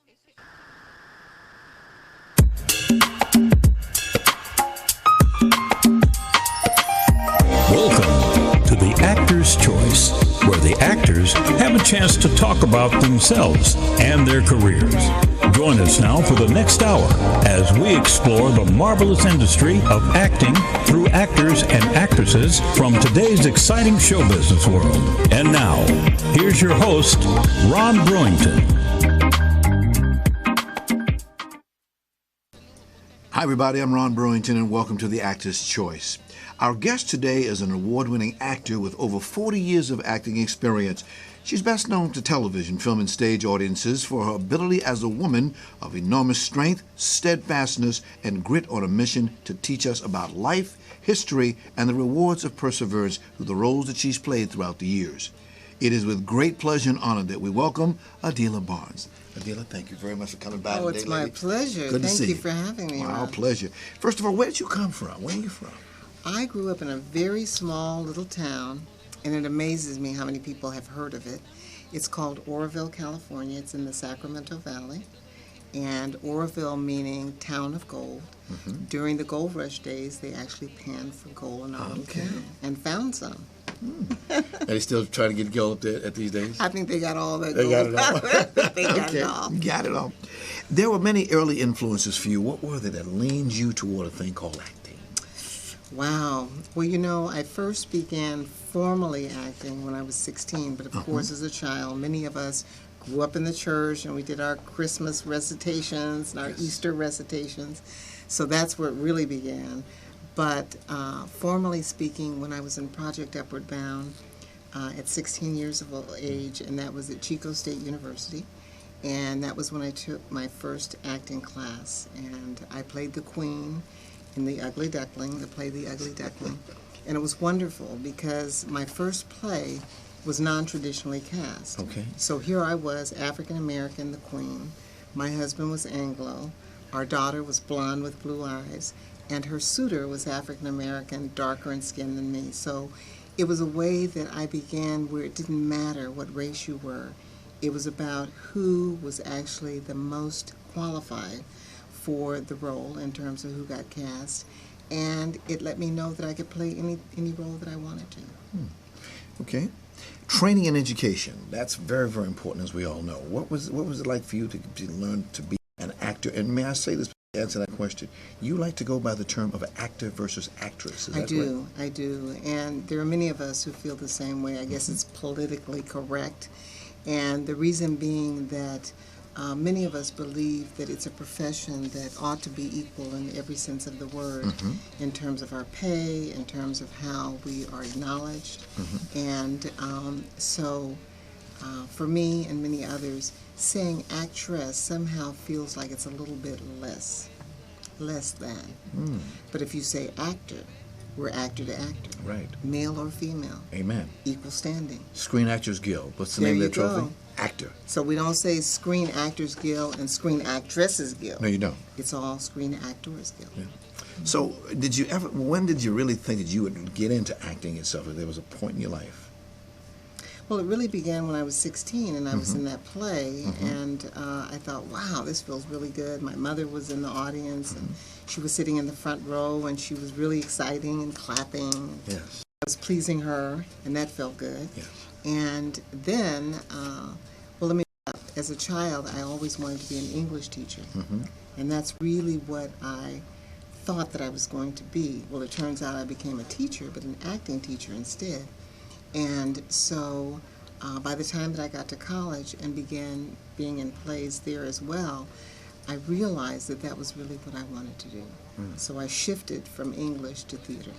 Welcome to The Actor's Choice, where the actors have a chance to talk about themselves and their careers. Join us now for the next hour as we explore the marvelous industry of acting through actors and actresses from today's exciting show business world. And now, here's your host, Ron Brewington. Hi everybody, I'm Ron Brewington and welcome to The Actor's Choice. Our guest today is an award-winning actor with over 40 years of acting experience. She's best known to television, film, and stage audiences for her ability as a woman of enormous strength, steadfastness, and grit on a mission to teach us about life, history, and the rewards of perseverance through the roles that she's played throughout the years. It is with great pleasure and honor that we welcome Adilah Barnes. Adilah, thank you very much for coming by today. Oh, it's my pleasure. Good to see you. Thank you for having me, Our Ron. pleasure. First of all, where did you come from? Where are you from? I grew up in a very small little town, and it amazes me how many people have heard of it. It's called Oroville, California. It's in the Sacramento Valley, and Oroville meaning town of gold. Mm-hmm. During the gold rush days, they actually panned for gold in our little town and found some. Are they still trying to get gold up there at these days? I think they got all that They gold. got it all. They got it all. Got it all. There were many early influences for you. What were they that leaned you toward a thing called acting? Wow. Well, you know, I first began formally acting when I was 16, but of course, as a child, many of us grew up in the church and we did our Christmas recitations and our Easter recitations. So that's where it really began. But formally speaking, when I was in Project Upward Bound at 16 years of age, and that was at Chico State University, and that was when I took my first acting class, and I played the Queen in The Ugly Duckling, the play The Ugly Duckling. And it was wonderful because my first play was non-traditionally cast. Okay. So here I was, African American, the Queen. My husband was Anglo. Our daughter was blonde with blue eyes. And her suitor was African American, darker in skin than me. So it was a way that I began where it didn't matter what race you were. It was about who was actually the most qualified for the role in terms of who got cast, and it let me know that I could play any role that I wanted to. Okay. Training and education, that's very, very important, as we all know. What was it like for you to learn to be an actor? And may I say this, to answer that question, you like to go by the term of actor versus actress, is that right? I do, and there are many of us who feel the same way. I guess it's politically correct, and the reason being that many of us believe that it's a profession that ought to be equal in every sense of the word, in terms of our pay, in terms of how we are acknowledged. And so for me and many others, saying actress somehow feels like it's a little bit less than. But if you say actor, we're actor to actor. Right. Male or female. Amen. Equal standing. Screen Actors Guild. What's the There name you of that trophy? go. Actor. So we don't say Screen Actors Guild and Screen Actresses Guild. No, you don't. It's all Screen Actors Guild. Yeah. So when did you really think that you would get into acting itself, if there was a point in your life? Well, it really began when I was 16 and I was in that play, and I thought, wow, this feels really good. My mother was in the audience, and she was sitting in the front row, and she was really exciting and clapping. Yes. I was pleasing her, and that felt good. Yes. And then, well, let me back up. As a child, I always wanted to be an English teacher, and that's really what I thought that I was going to be. Well, it turns out I became a teacher, but an acting teacher instead. And so by the time that I got to college and began being in plays there as well, I realized that that was really what I wanted to do. So I shifted from English to theater.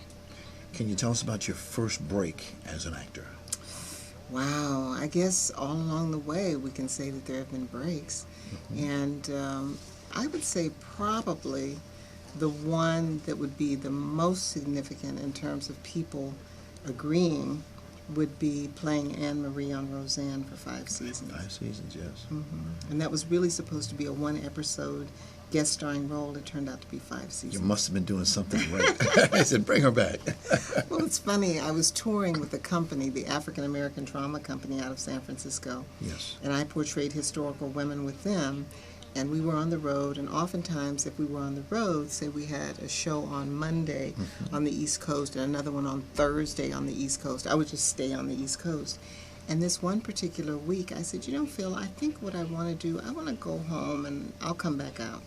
Can you tell us about your first break as an actor? Wow, I guess all along the way we can say that there have been breaks. And I would say probably the one that would be the most significant in terms of people agreeing would be playing Anne-Marie on Roseanne for 5 seasons. 5 seasons, yes. And that was really supposed to be a one-episode guest starring role. It turned out to be 5 seasons. You must have been doing something right. I said, bring her back. Well, it's funny. I was touring with a company, the African American Drama Company out of San Francisco. Yes. And I portrayed historical women with them. And we were on the road, and oftentimes if we were on the road, say we had a show on Monday on the East Coast and another one on Thursday on the East Coast, I would just stay on the East Coast. And this one particular week, I said, Phil, I think what I want to do, I want to go home and I'll come back out.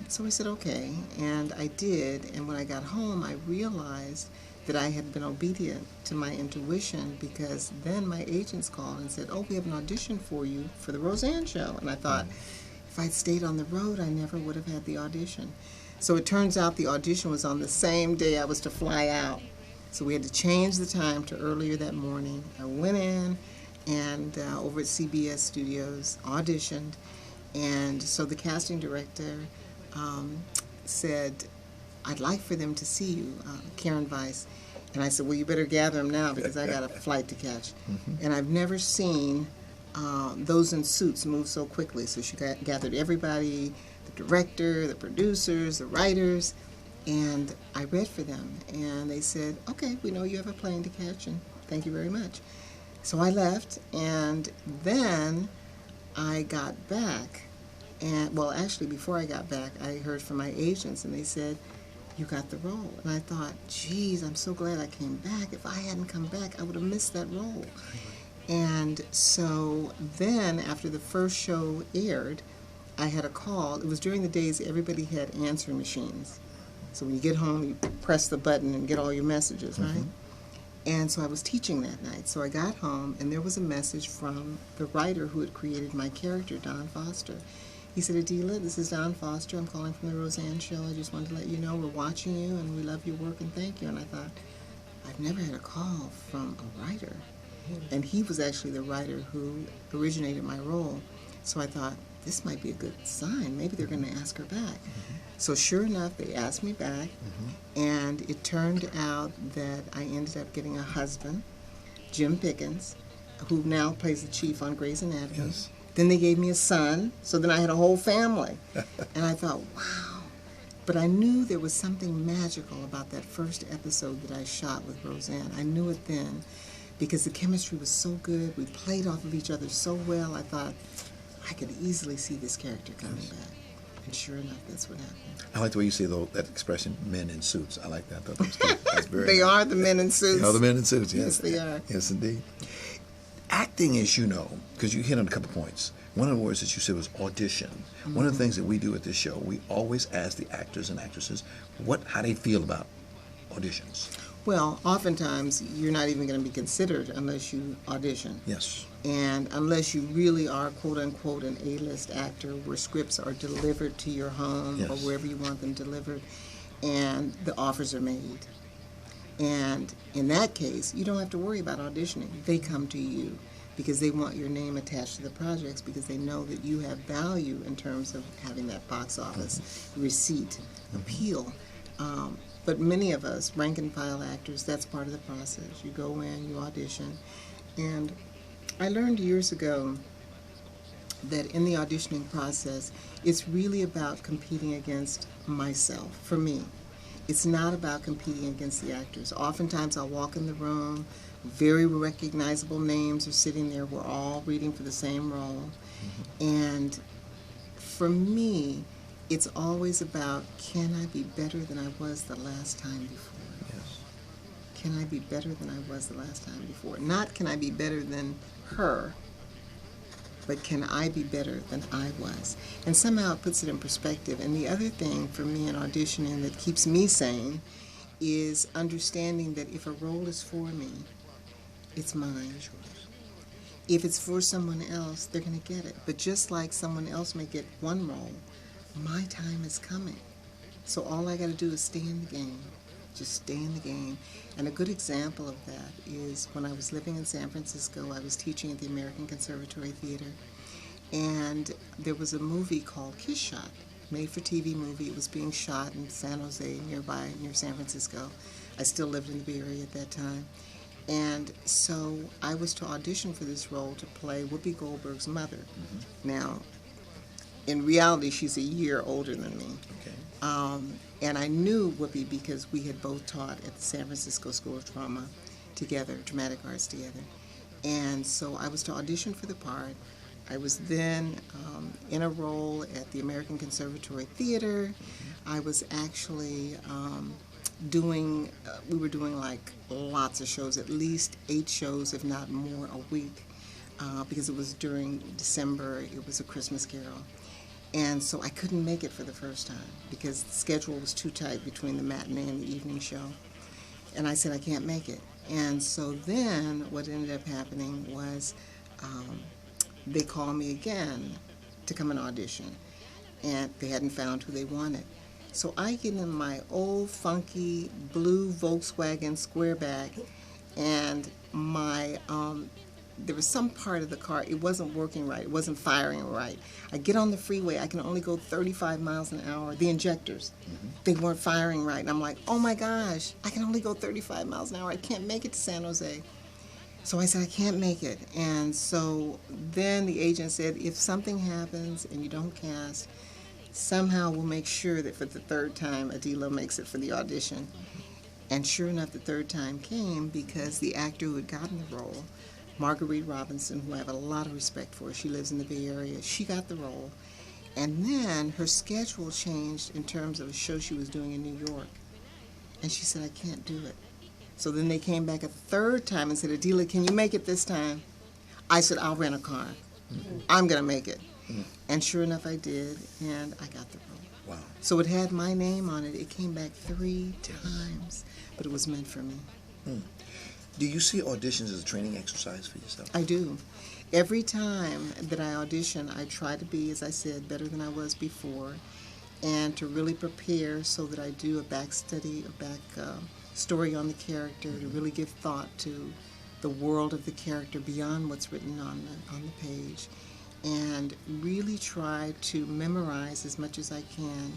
So he said, okay, and I did, and when I got home, I realized that I had been obedient to my intuition, because then my agents called and said, oh, we have an audition for you for the Roseanne show. And I thought, if I'd stayed on the road, I never would have had the audition. So it turns out the audition was on the same day I was to fly out. So we had to change the time to earlier that morning. I went in and over at CBS Studios, auditioned, and so the casting director said, I'd like for them to see you, Karen Weiss. And I said, well, you better gather them now because I got a flight to catch. And I've never seen those in suits move so quickly. So she gathered everybody, the director, the producers, the writers, and I read for them. And they said, okay, we know you have a plane to catch, and thank you very much. So I left, and then I got back. And, well, actually, before I got back, I heard from my agents, and they said, you got the role. And I thought, geez, I'm so glad I came back. If I hadn't come back, I would have missed that role. And so then, after the first show aired, I had a call. It was during the days everybody had answering machines. So when you get home, you press the button and get all your messages, right? And so I was teaching that night. So I got home, and there was a message from the writer who had created my character, Don Foster. He said, Adilah, this is Don Foster. I'm calling from the Roseanne show. I just wanted to let you know we're watching you, and we love your work, and thank you. And I thought, I've never had a call from a writer. And he was actually the writer who originated my role. So I thought, this might be a good sign. Maybe they're going to ask her back. So sure enough, they asked me back, and it turned out that I ended up getting a husband, Jim Pickens, who now plays the chief on Grey's Anatomy. Yes. Then they gave me a son, so then I had a whole family. And I thought, wow. But I knew there was something magical about that first episode that I shot with Roseanne. I knew it then because the chemistry was so good. We played off of each other so well. I thought I could easily see this character coming back. And sure enough, that's what happened. I like the way you say that expression, men in suits. I like that. I thought that was cute. That's very They nice. are the men in suits. They are the men in suits, yes. Yes, they are. Yes, indeed. Acting, as you know, because you hit on a couple points. One of the words that you said was audition. One of the things that we do at this show, we always ask the actors and actresses how they feel about auditions. Well, oftentimes you're not even going to be considered unless you audition. Yes. And unless you really are, quote unquote, an A-list actor where scripts are delivered to your home or Yes. wherever you want them delivered, and the offers are made. And in that case, you don't have to worry about auditioning. They come to you because they want your name attached to the projects because they know that you have value in terms of having that box office receipt, appeal. But many of us, rank and file actors, that's part of the process. You go in, you audition. And I learned years ago that in the auditioning process, it's really about competing against myself, for me. It's not about competing against the actors. Oftentimes I'll walk in the room, very recognizable names are sitting there, we're all reading for the same role. And for me, it's always about, can I be better than I was the last time before? Yes. Can I be better than I was the last time before? Not can I be better than her, but can I be better than I was? And somehow it puts it in perspective. And the other thing for me in auditioning that keeps me sane is understanding that if a role is for me, it's mine. If it's for someone else, they're going to get it. But just like someone else may get one role, my time is coming. So all I got to do is stay in the game. Just stay in the game. And a good example of that is when I was living in San Francisco, I was teaching at the American Conservatory Theater, and there was a movie called Kiss Shot, made-for-TV movie. It was being shot in San Jose, near San Francisco. I still lived in the Bay Area at that time. And so I was to audition for this role to play Whoopi Goldberg's mother. Now, in reality, she's a year older than me. Okay. And I knew Whoopi because we had both taught at the San Francisco School of Drama together, dramatic arts together. And so I was to audition for the part. I was then in a role at the American Conservatory Theater. I was actually we were doing like lots of shows, at least 8 shows, if not more, a week, because it was during December. It was a Christmas Carol. And so I couldn't make it for the first time because the schedule was too tight between the matinee and the evening show. And I said, I can't make it. And so then what ended up happening was they called me again to come and audition. And they hadn't found who they wanted. So I get in my old funky blue Volkswagen Squareback, and my there was some part of the car, it wasn't working right, it wasn't firing right. I get on the freeway, I can only go 35 miles an hour. The injectors, they weren't firing right. And I'm like, oh my gosh, I can only go 35 miles an hour. I can't make it to San Jose. So I said, I can't make it. And so then the agent said, if something happens and you don't cast, somehow we'll make sure that for the 3rd time, Adilah makes it for the audition. And sure enough, the 3rd time came because the actor who had gotten the role, Marguerite Robinson, who I have a lot of respect for, she lives in the Bay Area, she got the role. And then her schedule changed in terms of a show she was doing in New York. And she said, I can't do it. So then they came back a 3rd time and said, Adilah, can you make it this time? I said, I'll rent a car. I'm going to make it. And sure enough, I did, and I got the role. Wow. So it had my name on it. It came back 3 times, but it was meant for me. Do you see auditions as a training exercise for yourself? I do. Every time that I audition, I try to be, as I said, better than I was before, and to really prepare so that I do a back study, a back story on the character, to really give thought to the world of the character beyond what's written on the page, and really try to memorize as much as I can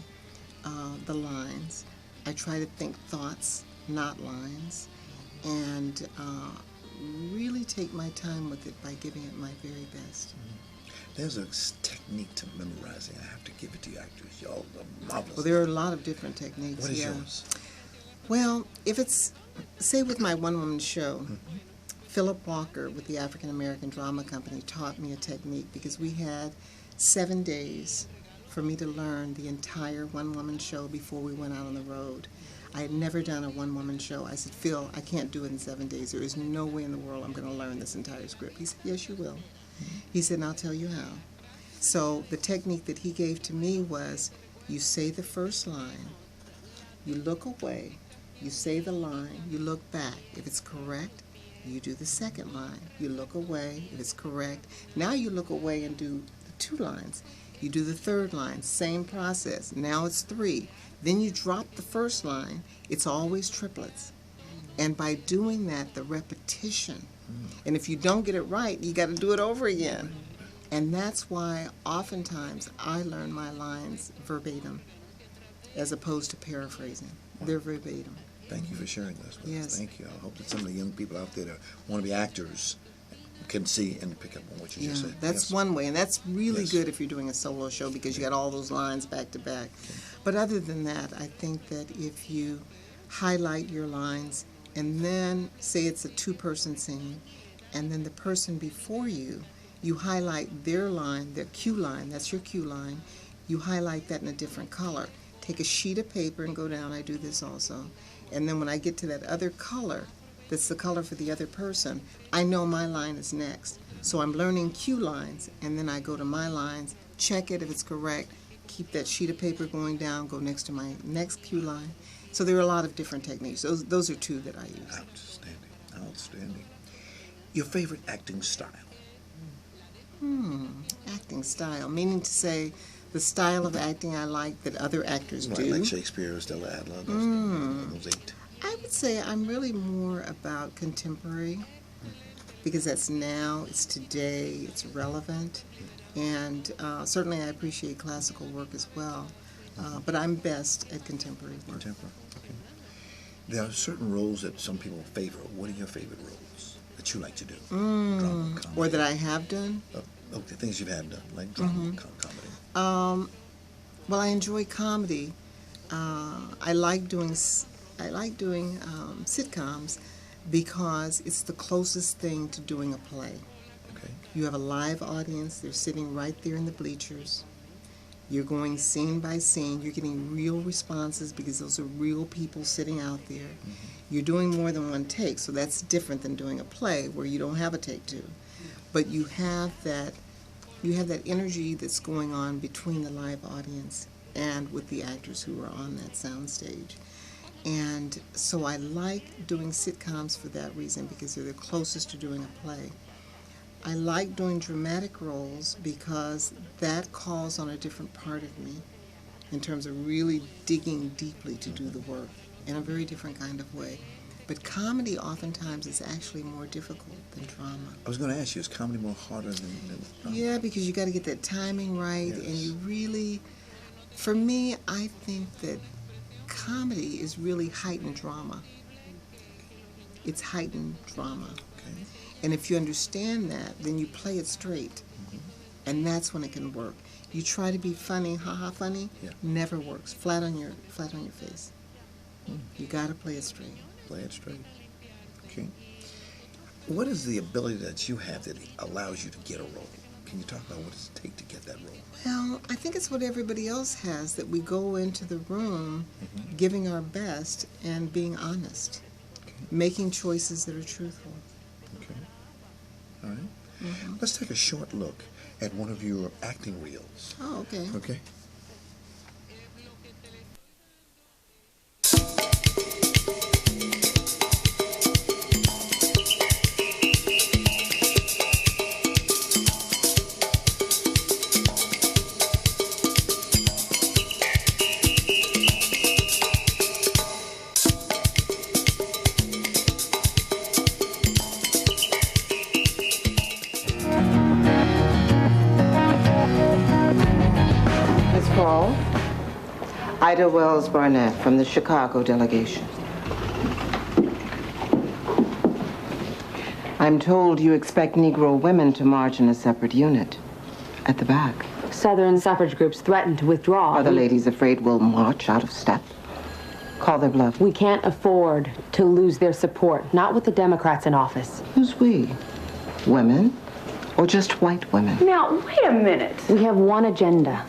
the lines. I try to think thoughts, not lines, and really take my time with it by giving it my very best. There's a technique to memorizing. I have to give it to you actors. Y'all are marvelous. Well, there are a lot of different techniques. What is yours? Well, if it's, say with my one-woman show, Philip Walker with the African American Drama Company taught me a technique because we had 7 days for me to learn the entire one-woman show before we went out on the road. I had never done a one-woman show. I said, Phil, I can't do it in 7 days. There is no way in the world I'm going to learn this entire script. He said, yes, you will. He said, and I'll tell you how. So the technique that he gave to me was, you say the first line, you look away, you say the line, you look back. If it's correct, you do the second line. You look away. If it's correct, now you look away and do the 2 lines. You do the 3rd line, same process. Now it's 3. Then you drop the first line. It's always triplets. And by doing that, the repetition, and if you don't get it right, you got to do it over again. And that's why oftentimes I learn my lines verbatim as opposed to paraphrasing. They're verbatim. Thank you for sharing this with Yes. us. Thank you. I hope that some of the young people out there that want to be actors can see and pick up on what you just said. That's Yes. one way, and that's really Yes. good if you're doing a solo show because you got all those lines back to back. But other than that, I think that if you highlight your lines and then say it's a 2-person scene, and then the person before you, you highlight their line, their cue line, that's your cue line, you highlight that in a different color. Take a sheet of paper and go down, I do this also, and then when I get to that other color, that's the color for the other person, I know my line is next. So I'm learning cue lines, and then I go to my lines, check it if it's correct, keep that sheet of paper going down, go next to my next cue line. So there are a lot of different techniques. Those are 2 that I use. Outstanding. Outstanding. Your favorite acting style? Acting style, meaning to say the style of acting I like that other actors Right, do. like Shakespeare, Stella Adler, those 8. I would say I'm really more about contemporary because that's now, it's today, it's relevant, and certainly I appreciate classical work as well, but I'm best at contemporary work. Contemporary. Okay. There are certain roles that some people favor. What are your favorite roles that you like to do? Drama, comedy. Or that I have done. Okay, things you've had done, like drama, comedy. Well, I enjoy comedy. I like doing sitcoms because it's the closest thing to doing a play. Okay. You have a live audience. They're sitting right there in the bleachers. You're going scene by scene. You're getting real responses because those are real people sitting out there. You're doing more than one take, so that's different than doing a play where you don't have a take two. But you have that energy that's going on between the live audience and with the actors who are on that sound stage. And so I like doing sitcoms for that reason, because they're the closest to doing a play. I like doing dramatic roles because that calls on a different part of me in terms of really digging deeply to do the work in a very different kind of way. But comedy oftentimes is actually more difficult than drama. I was going to ask you, is comedy more harder than drama? Yeah, because you got to get that timing right, and you really, for me, I think that comedy is really heightened drama. It's heightened drama. Okay. And if you understand that, then you play it straight. And that's when it can work. You try to be funny, ha-ha funny, never works. Flat on your face. You got to play it straight. Play it straight. Okay. What is the ability that you have that allows you to get a role? Can you talk about what does it take to get that role? Well, I think it's what everybody else has, that we go into the room giving our best and being honest, making choices that are truthful. Okay. All right. Let's take a short look at one of your acting reels. Oh, okay. Okay. Ida Wells Barnett from the Chicago delegation. I'm told you expect Negro women to march in a separate unit at the back. Southern suffrage groups threaten to withdraw. Are the ladies afraid we'll march out of step? Call their bluff. We can't afford to lose their support, not with the Democrats in office. Who's we? Women? Or just white women? Now, wait a minute. We have one agenda.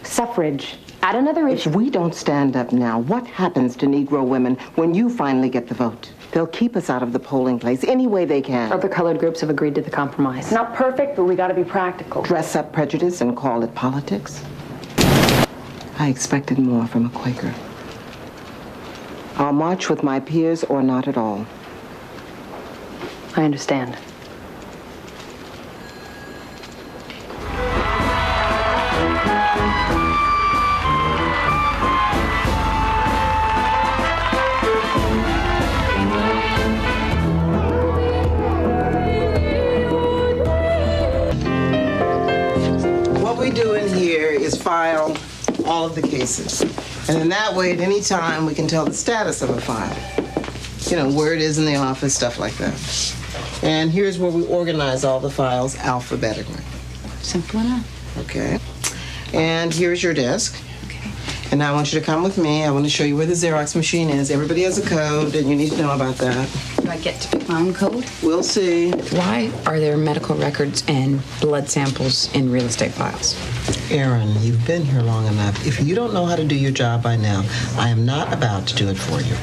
Suffrage. Add another issue. If we don't stand up now, what happens to Negro women when you finally get the vote? They'll keep us out of the polling place any way they can. Other colored groups have agreed to the compromise. Not perfect, but we gotta be practical. Dress up prejudice and call it politics? I expected more from a Quaker. I'll march with my peers or not at all. I understand. File all of the cases. And in that way, at any time, we can tell the status of a file. You know, where it is in the office, stuff like that. And here's where we organize all the files alphabetically. Simple enough. Okay. And here's your desk. Okay. And now I want you to come with me. I want to show you where the Xerox machine is. Everybody has a code, and you need to know about that. Do I get to pick my own code? We'll see. Why are there medical records and blood samples in real estate files? Aaron, you've been here long enough. If you don't know how to do your job by now, I am not about to do it for you.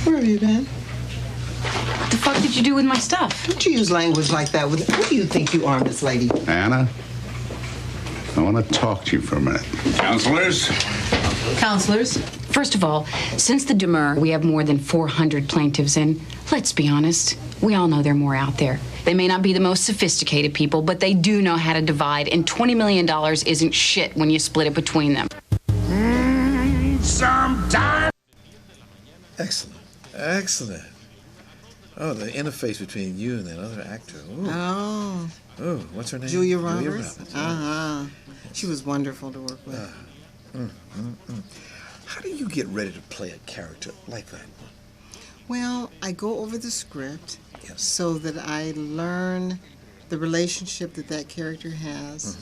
Where have you been? What the fuck did you do with my stuff? Don't you use language like that with... Who do you think you are, Miss Lady? Anna, I want to talk to you for a minute. Counselors? Counselors, first of all, since the demur, we have more than 400 plaintiffs in. Let's be honest, we all know there are more out there. They may not be the most sophisticated people, but they do know how to divide, and $20 million isn't shit when you split it between them. Sometime. Excellent. Excellent. Oh, the interface between you and that other actor. Ooh. Oh. Oh, what's her name? Julia Roberts? Yeah. Uh-huh. She was wonderful to work with. How do you get ready to play a character like that? Well, I go over the script Yes. so that I learn the relationship that that character has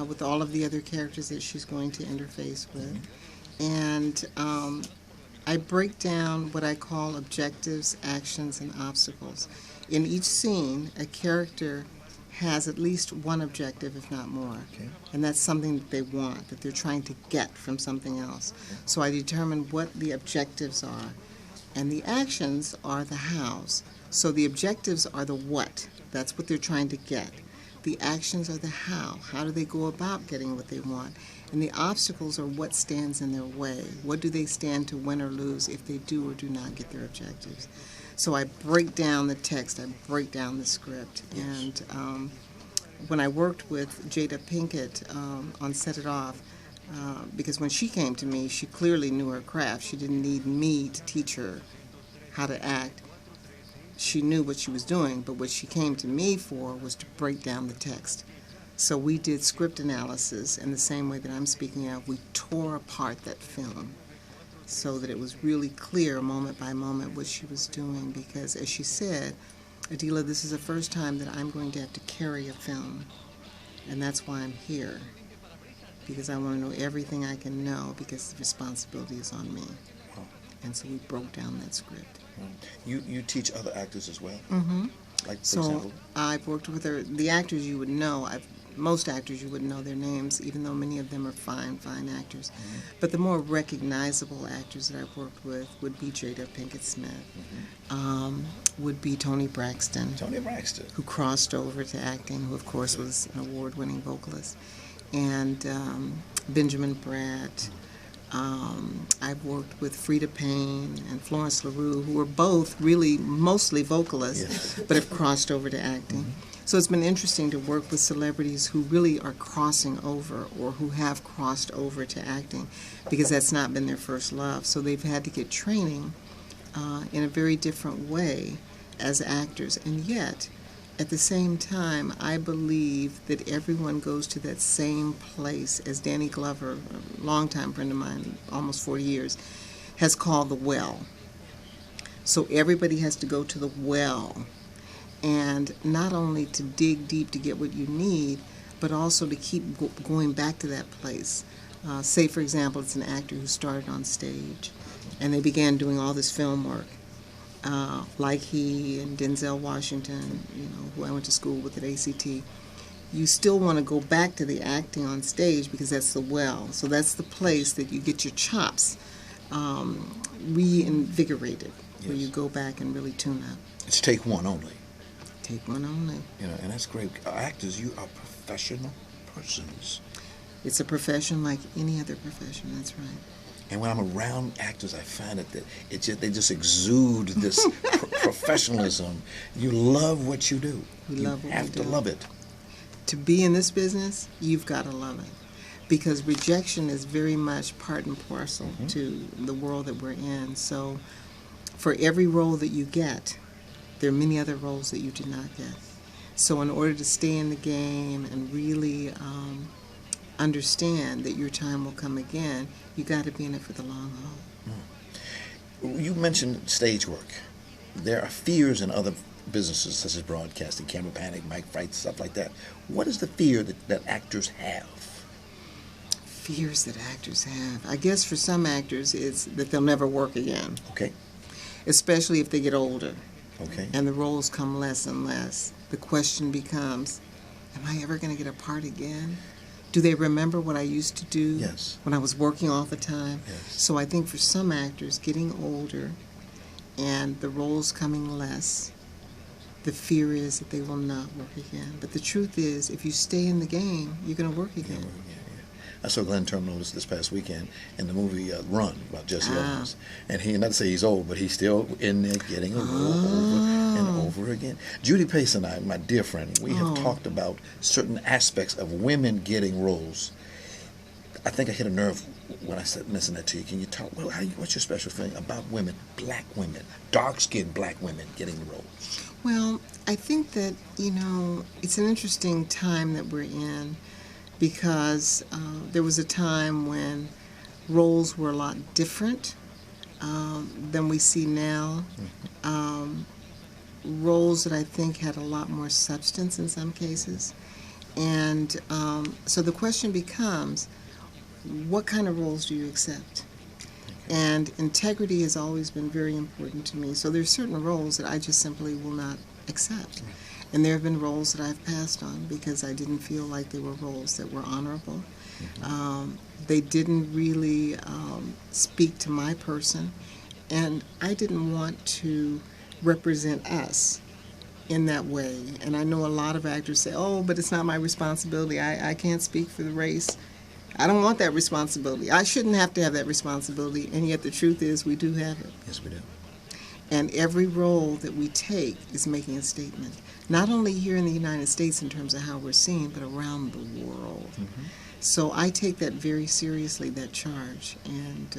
with all of the other characters that she's going to interface with. And I break down what I call objectives, actions, and obstacles. In each scene, a character has at least one objective, if not more. Okay. And that's something that they want, that they're trying to get from something else. So I determine what the objectives are. And the actions are the hows. So the objectives are the what. That's what they're trying to get. The actions are the how. How do they go about getting what they want? And the obstacles are what stands in their way. What do they stand to win or lose if they do or do not get their objectives? So I break down the text, I break down the script. And when I worked with Jada Pinkett on Set It Off, because when she came to me, she clearly knew her craft. She didn't need me to teach her how to act. She knew what she was doing, but what she came to me for was to break down the text. So we did script analysis in the same way that I'm speaking of. We tore apart that film so that it was really clear moment by moment what she was doing, because as she said, Adilah, this is the first time that I'm going to have to carry a film, and that's why I'm here, because I want to know everything I can know, because the responsibility is on me. And so we broke down that script. You teach other actors as well? Mm-hmm. Like, for So example? I've worked with her. The actors you would know, most actors you wouldn't know their names, even though many of them are fine actors. Mm-hmm. But the more recognizable actors that I've worked with would be Jada Pinkett Smith, would be Toni Braxton. Toni Braxton. Who crossed over to acting, who of course was an award-winning vocalist, and Benjamin Bratt. I've worked with Frida Payne and Florence LaRue, who are both really mostly vocalists, but have crossed over to acting. So it's been interesting to work with celebrities who really are crossing over, or who have crossed over to acting, because that's not been their first love. So they've had to get training in a very different way as actors. And yet, at the same time, I believe that everyone goes to that same place, as Danny Glover, a longtime friend of mine, almost 40 years, has called the well. So everybody has to go to the well, and not only to dig deep to get what you need, but also to keep going back to that place. Say, for example, it's an actor who started on stage, and they began doing all this film work. Like he and Denzel Washington, who I went to school with at ACT, you still want to go back to the acting on stage, because that's the well. So that's the place that you get your chops reinvigorated, where you go back and really tune up. It's take one only. Take one only. And that's great. Actors, you are professional persons. It's a profession like any other profession, that's right. And when I'm around actors, I find that they just exude this professionalism. You love what you do. You have to love it. To be in this business, you've got to love it, because rejection is very much part and parcel to the world that we're in. So for every role that you get, there are many other roles that you did not get. So in order to stay in the game and really understand that your time will come again, you got to be in it for the long haul. You mentioned stage work. There are fears in other businesses, such as broadcasting, camera panic, mic fright, stuff like that. What is the fear that actors have? Fears that actors have. I guess for some actors, it's that they'll never work again. Okay. Especially if they get older. Okay. And the roles come less and less. The question becomes, am I ever going to get a part again? Do they remember what I used to do when I was working all the time? Yes. So I think for some actors, getting older and the roles coming less, the fear is that they will not work again. But the truth is, if you stay in the game, you're going to work again. I saw Glenn Terminal this past weekend in the movie Run, about Jesse Owens. And not to say he's old, but he's still in there getting a role over and over again. Judy Pace and I, my dear friend, we have talked about certain aspects of women getting roles. I think I hit a nerve when I said, listen that to you. Can you talk, what's your special thing about women, black women, dark-skinned black women getting the roles? Well, I think that, it's an interesting time that we're in, because there was a time when roles were a lot different than we see now. Roles that I think had a lot more substance in some cases. And so the question becomes, what kind of roles do you accept? And integrity has always been very important to me. So there's certain roles that I just simply will not accept. And there have been roles that I've passed on because I didn't feel like they were roles that were honorable. They didn't really speak to my person, and I didn't want to represent us in that way. And I know a lot of actors say, oh, but it's not my responsibility. I can't speak for the race. I don't want that responsibility. I shouldn't have to have that responsibility, and yet the truth is we do have it. Yes, we do. And every role that we take is making a statement, not only here in the United States in terms of how we're seen, but around the world. So I take that very seriously, that charge. And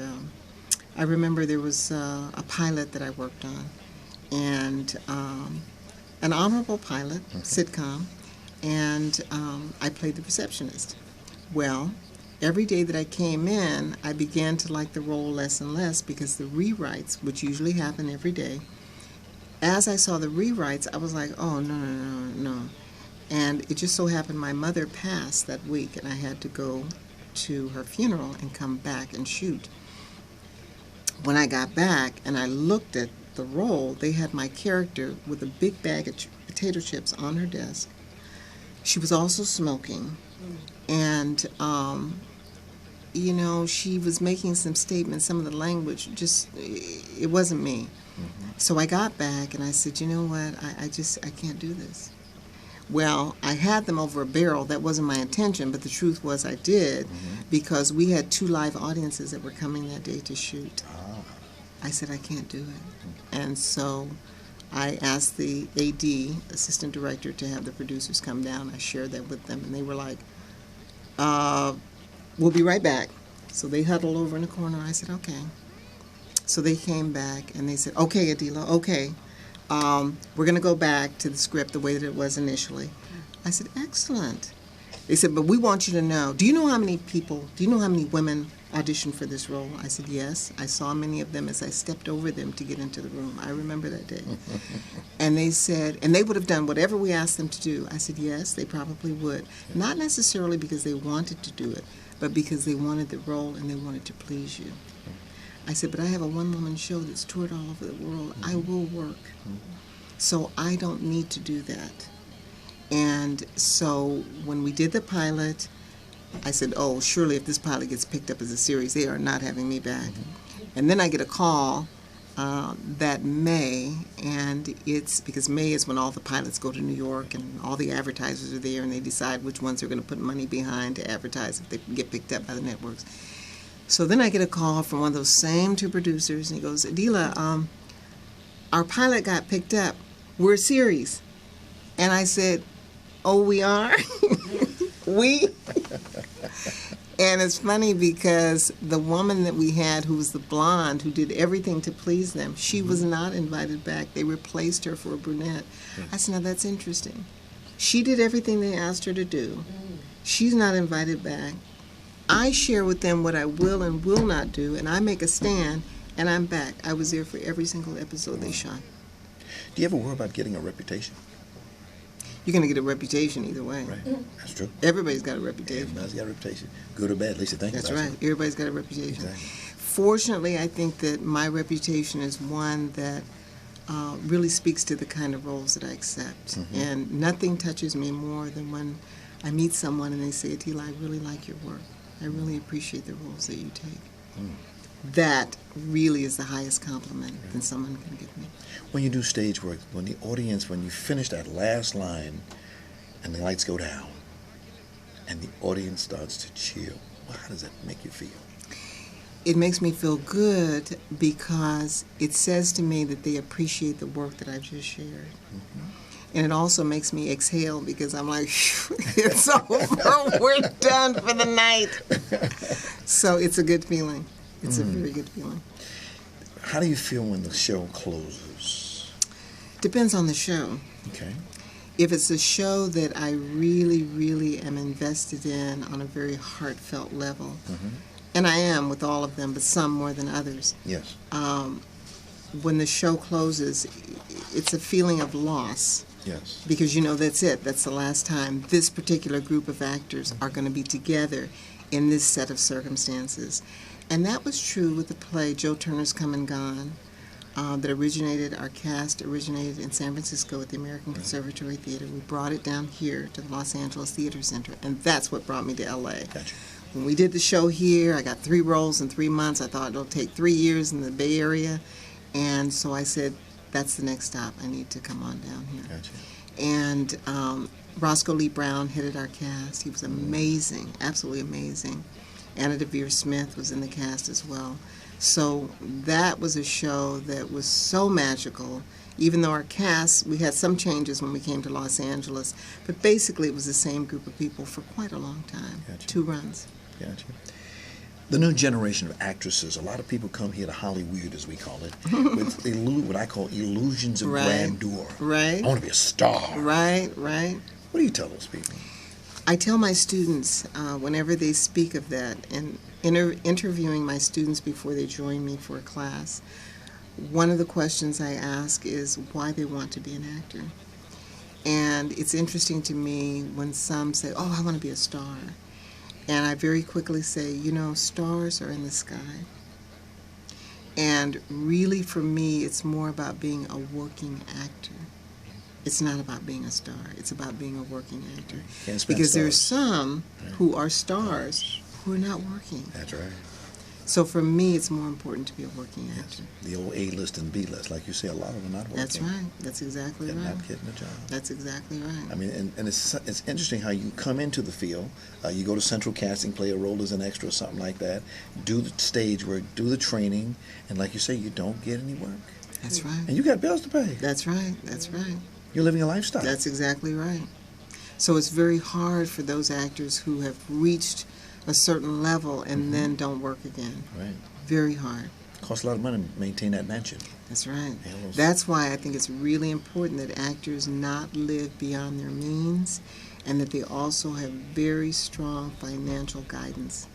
I remember there was a pilot that I worked on, and an honorable pilot, sitcom, and I played the receptionist. Well, every day that I came in, I began to like the role less and less because the rewrites, which usually happen every day, as I saw the rewrites, I was like, oh, no. And it just so happened my mother passed that week, and I had to go to her funeral and come back and shoot. When I got back and I looked at the role, they had my character with a big bag of potato chips on her desk. She was also smoking. And, you know, she was making some statements, some of the language, just, it wasn't me. So I got back and I said, you know what, I can't do this. Well, I had them over a barrel. That wasn't my intention, but the truth was I did because we had 2 live audiences that were coming that day to shoot. I said, I can't do it. And so I asked the AD, assistant director, to have the producers come down. I shared that with them, and they were like, we'll be right back. So they huddled over in the corner. I said, okay. So they came back, and they said, okay, Adilah, okay. We're going to go back to the script the way that it was initially. I said, excellent. They said, but we want you to know, do you know how many women auditioned for this role? I said, yes. I saw many of them as I stepped over them to get into the room. I remember that day. And they said, and they would have done whatever we asked them to do. I said, yes, they probably would. Not necessarily because they wanted to do it, but because they wanted the role and they wanted to please you. I said, but I have a one-woman show that's toured all over the world. I will work. So I don't need to do that. And so when we did the pilot, I said, oh, surely if this pilot gets picked up as a series, they are not having me back. And then I get a call that May, and it's because May is when all the pilots go to New York and all the advertisers are there and they decide which ones they're going to put money behind to advertise if they get picked up by the networks. So then I get a call from one of those same 2 producers, and he goes, Adilah, our pilot got picked up. We're a series. And I said, oh, we are? We? And it's funny because the woman that we had who was the blonde who did everything to please them, she was not invited back. They replaced her for a brunette. I said, now that's interesting. She did everything they asked her to do. She's not invited back. I share with them what I will and will not do, and I make a stand, and I'm back. I was there for every single episode they shot. Do you ever worry about getting a reputation? You're going to get a reputation either way. Right. That's true. Everybody's got a reputation. Everybody's got a reputation. Good or bad, at least you think That's about it. right. Everybody's got a reputation. Exactly. Fortunately, I think that my reputation is one that really speaks to the kind of roles that I accept. And nothing touches me more than when I meet someone and they say, Adilah, I really like your work. I really appreciate the roles that you take. That really is the highest compliment that someone can give me. When you do stage work, when you finish that last line and the lights go down and the audience starts to cheer, well, how does that make you feel? It makes me feel good because it says to me that they appreciate the work that I've just shared. And it also makes me exhale because I'm like, it's over, we're done for the night. So it's a good feeling. It's a very good feeling. How do you feel when the show closes? Depends on the show. Okay. If it's a show that I really, really am invested in on a very heartfelt level, and I am with all of them, but some more than others. Yes. When the show closes, it's a feeling of loss. Yes. Because, you know, that's it. That's the last time this particular group of actors are going to be together in this set of circumstances. And that was true with the play Joe Turner's Come and Gone, our cast originated in San Francisco at the American Conservatory Theater. We brought it down here to the Los Angeles Theater Center, and that's what brought me to L.A. Gotcha. When we did the show here, I got 3 roles in 3 months. I thought it'll take 3 years in the Bay Area, and so I said, that's the next stop. I need to come on down here. Gotcha. And Roscoe Lee Brown headed our cast. He was amazing, absolutely amazing. Anna Devere Smith was in the cast as well. So that was a show that was so magical. Even though our cast, we had some changes when we came to Los Angeles, but basically it was the same group of people for quite a long time. Gotcha. 2 runs. Gotcha. The new generation of actresses, a lot of people come here to Hollywood, as we call it, with what I call illusions of grandeur. Right. I want to be a star. Right. What do you tell those people? I tell my students, whenever they speak of that, and interviewing my students before they join me for a class, one of the questions I ask is why they want to be an actor. And it's interesting to me when some say, oh, I want to be a star. And I very quickly say, you know, stars are in the sky. And really, for me, it's more about being a working actor. It's not about being a star. It's about being a working actor. Because there are some who are stars who are not working. That's right. So for me, it's more important to be a working actor. The old A-list and B-list, like you say, a lot of them are not working. That's right. That's exactly They're right. not getting a job. That's exactly right. I mean, and it's interesting how you come into the field. You go to Central Casting, play a role as an extra or something like that, do the stage work, do the training, and like you say, you don't get any work. That's right. And you got bills to pay. That's right. That's right. You're living a lifestyle. That's exactly right. So it's very hard for those actors who have reached a certain level and then don't work again. Right. Very hard. Costs a lot of money to maintain that mansion. That's right. Yeah, That's why I think it's really important that actors not live beyond their means and that they also have very strong financial guidance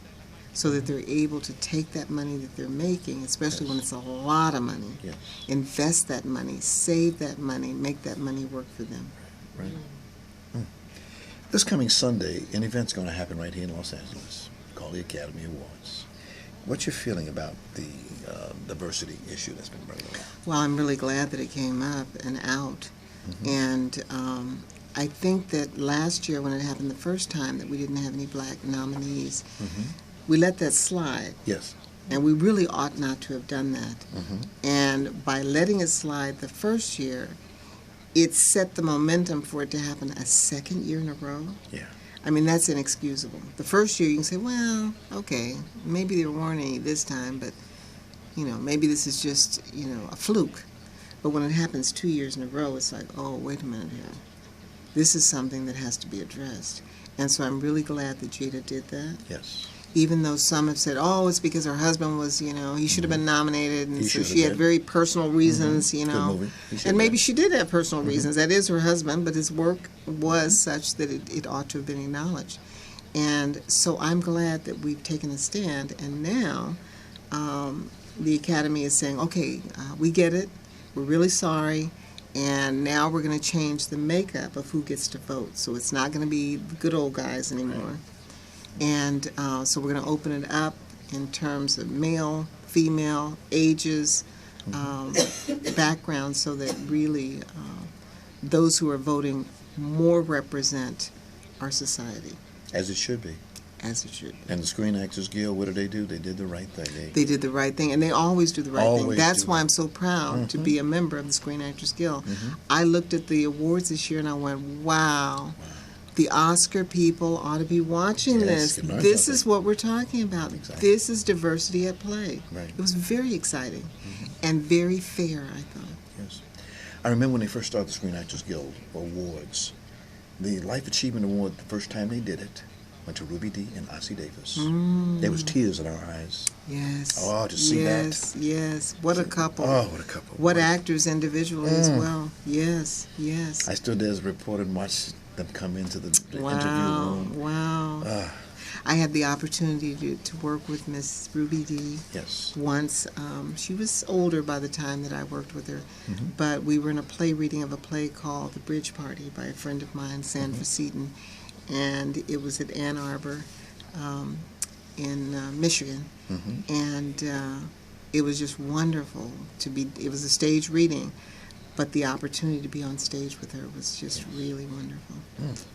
so that they're able to take that money that they're making, especially when it's a lot of money, invest that money, save that money, make that money work for them. Right. This coming Sunday, an event's going to happen right here in Los Angeles called the Academy Awards. What's your feeling about the diversity issue that's been brought up? Well, I'm really glad that it came up and out. And I think that last year when it happened the first time that we didn't have any black nominees, we let that slide. Yes. And we really ought not to have done that. And by letting it slide the first year, it set the momentum for it to happen a second year in a row. Yeah. I mean, that's inexcusable. The first year you can say, well, okay, maybe there weren't any this time, but, you know, maybe this is just, you know, a fluke. But when it happens 2 years in a row, it's like, oh, wait a minute here. This is something that has to be addressed. And so I'm really glad that Jada did that. Yes. Even though some have said, oh, it's because her husband was, you know, he should have been nominated, and so she had been. very personal reasons, you know. Good movie. And maybe she did have personal reasons. That is her husband, but his work was such that it ought to have been acknowledged. And so I'm glad that we've taken a stand, and now the Academy is saying, okay, we get it, we're really sorry, and now we're going to change the makeup of who gets to vote. So it's not going to be the good old guys anymore. And so we're going to open it up in terms of male, female, ages, backgrounds, so that really those who are voting more represent our society. As it should be. As it should be. And the Screen Actors Guild, what did? They did the right thing. They did the right thing, and they always do the right thing. Always That's do why that. I'm so proud to be a member of the Screen Actors Guild. I looked at the awards this year and I went, wow. The Oscar people ought to be watching Yes, this. can learn This something. is what we're talking about. Exactly. This is diversity at play. Right. It was very exciting and very fair, I thought. Yes. I remember when they first started the Screen Actors Guild Awards, the Life Achievement Award, the first time they did it, went to Ruby Dee and Ossie Davis. There was tears in our eyes. Yes. Oh, to see that. Yes, yes. What a couple. Oh, what a couple. What actors individually as well. Yes, yes. I stood there as a reporter and watched them come into the interview Wow, room. wow. I had the opportunity to work with Miss Ruby Dee Yes. once. She was older by the time that I worked with her, but we were in a play reading of a play called The Bridge Party by a friend of mine, Sandra Seaton, and it was at Ann Arbor in Michigan. And it was just wonderful to be, it was a stage reading, but the opportunity to be on stage with her was just really wonderful.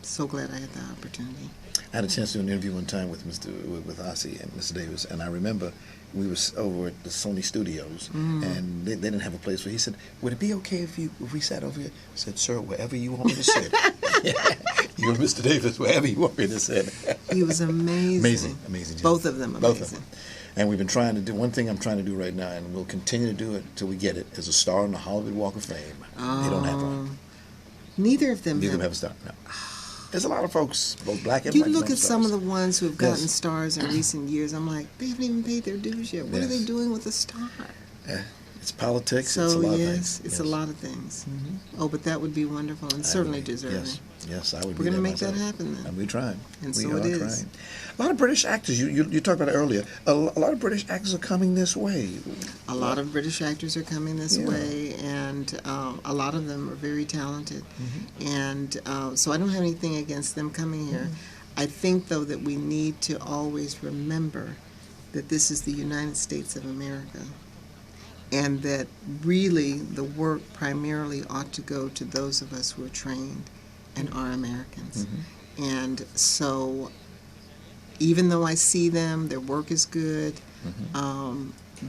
So glad I had the opportunity. I had a chance to do an interview one time with with Ossie and Mr. Davis, and I remember we was over at the Sony Studios, and they didn't have a place where he said, "Would it be okay if we sat over here?" I said, "Sir, wherever you want me to sit." You and Mr. Davis, wherever you want me to sit. He was amazing. Amazing. Both of them amazing. Both of them. And we've been trying to do, one thing I'm trying to do right now, and we'll continue to do it until we get it, is a star on the Hollywood Walk of Fame. They don't have one. Neither of them Neither have a star, no. There's a lot of folks, both black and white. You look at some of the ones who have gotten Yes. stars in recent years, I'm like, they haven't even paid their dues yet. What are they Yes. doing with a star? It's politics, So, it's a lot of yes, things. it's a lot of things. Oh, but that would be wonderful and certainly deserving. Yes, I would We're be going to there make that myself. happen then. And we're trying. And we so are it is. trying. A lot of British actors, you talked about it earlier, a lot of British actors are coming this way. A lot of British actors are coming this Yeah. way, and a lot of them are very talented. And so I don't have anything against them coming here. I think, though, that we need to always remember that this is the United States of America, and that really the work primarily ought to go to those of us who are trained and are Americans. And so even though I see them, their work is good,